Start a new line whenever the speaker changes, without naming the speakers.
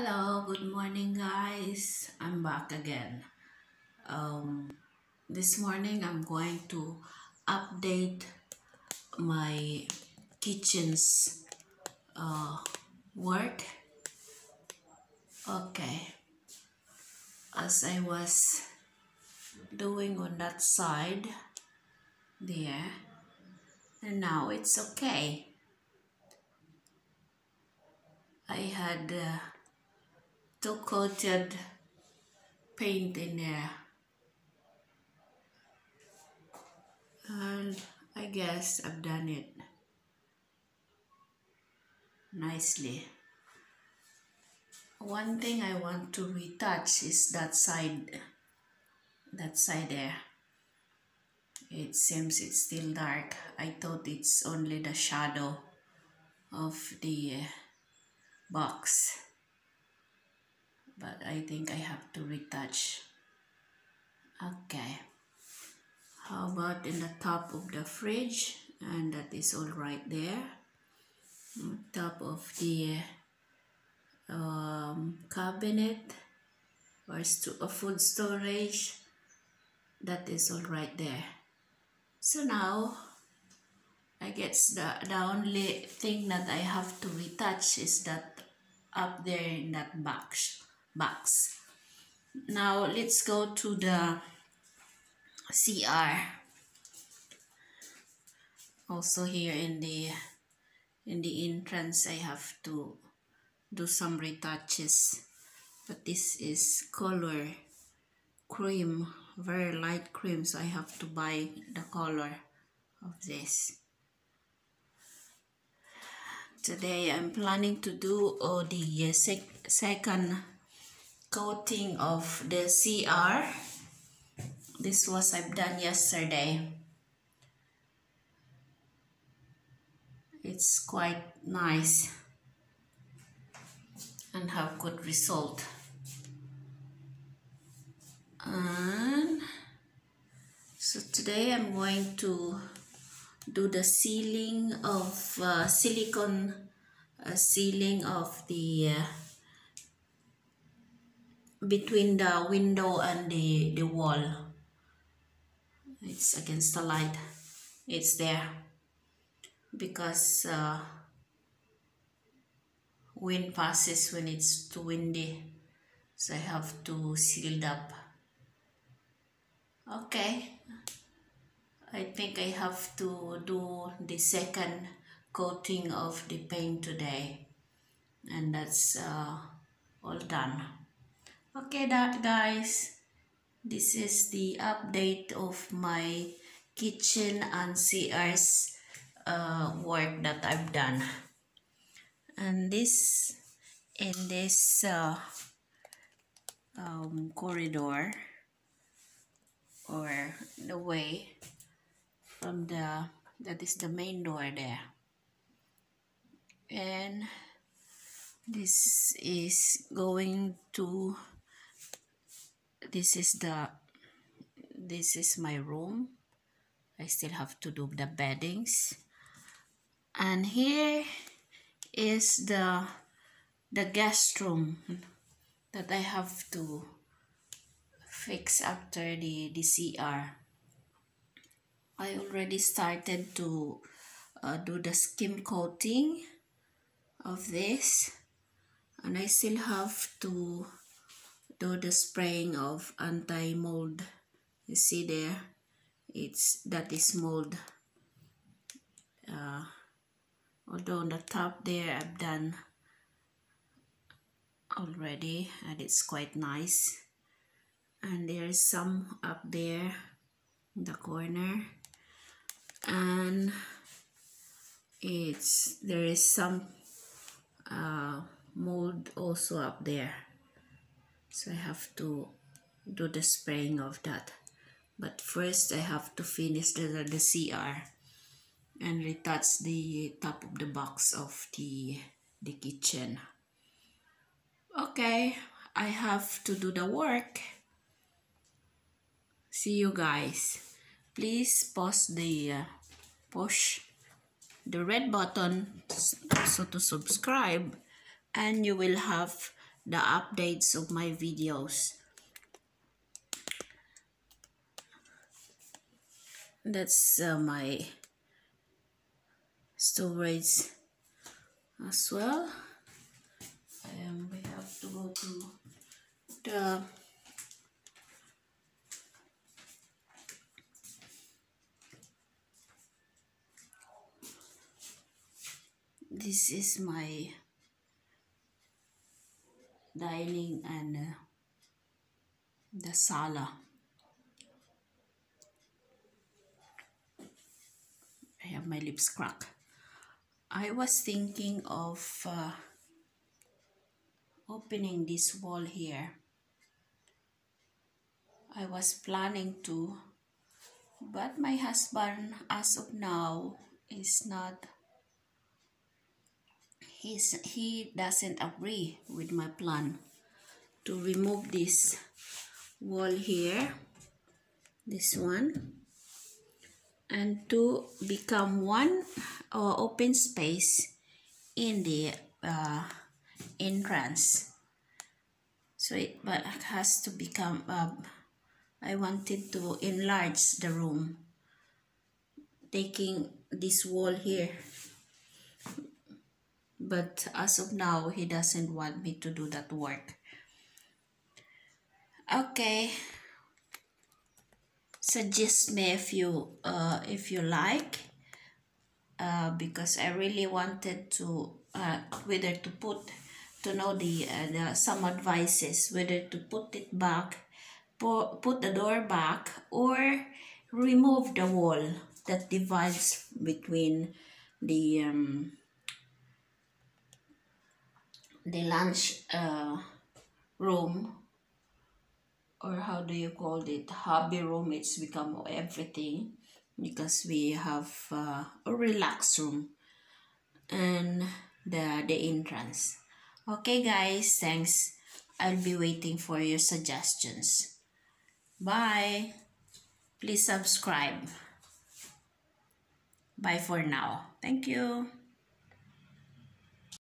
Hello, good morning guys. I'm back again. This morning I'm going to update my kitchen's work. Okay, as I was doing on that side there, and now it's okay. I had two coated paint in there, and I guess I've done it nicely. One thing I want to retouch is that side there. It seems it's still dark. I thought it's only the shadow of the box, but I think I have to retouch. Okay, how about in the top of the fridge? And that is all right there. On top of the cabinet or food storage, that is all right there. So now I guess the only thing that I have to retouch is that up there in that box. Now let's go to the CR. Also here in the entrance I have to do some retouches, but this is color cream, very light cream, so I have to buy the color of this. Today I'm planning to do the second coating of the CR. This was I've done yesterday. It's quite nice and have good result. And so today I'm going to do the sealing of silicone sealing of the between the window and the wall. It's against the light. It's there because wind passes when it's too windy, so I have to seal it up. Okay, I think I have to do the second coating of the paint today, and that's all done. Okay, guys, this is the update of my kitchen and CR's work that I've done. And this in this corridor, or the way from that is the main door there, and this is going to this is my room. I still have to do the beddings, and here is the guest room that I have to fix after the CR. I already started to do the skim coating of this, and I still have to do the spraying of anti-mold. You see there, that is mold. Although on the top there I've done already, and it's quite nice. And there is some up there in the corner, and there is some mold also up there, so I have to do the spraying of that. But first I have to finish the CR and retouch the top of the box of the kitchen. Okay, I have to do the work. See you guys. Please push the red button so to subscribe, and you will have the updates of my videos. That's my storage as well. And we have to go to the this is my dining and the sala. I have my lips cracked. I was thinking of opening this wall here. I was planning to, but my husband as of now is not, he doesn't agree with my plan to remove this wall here, this one, and to become one open space in the entrance. So it but it has to become, I wanted to enlarge the room, taking this wall here. But as of now, he doesn't want me to do that work. Okay. Suggest me if you like, because I really wanted to whether to to know the some advices whether to put it back, put the door back, or remove the wall that divides between the lunch room, or how do you call it, hobby room. It's become everything because we have a relaxed room and the entrance. Okay guys, thanks. I'll be waiting for your suggestions. Bye. Please subscribe. Bye for now. Thank you.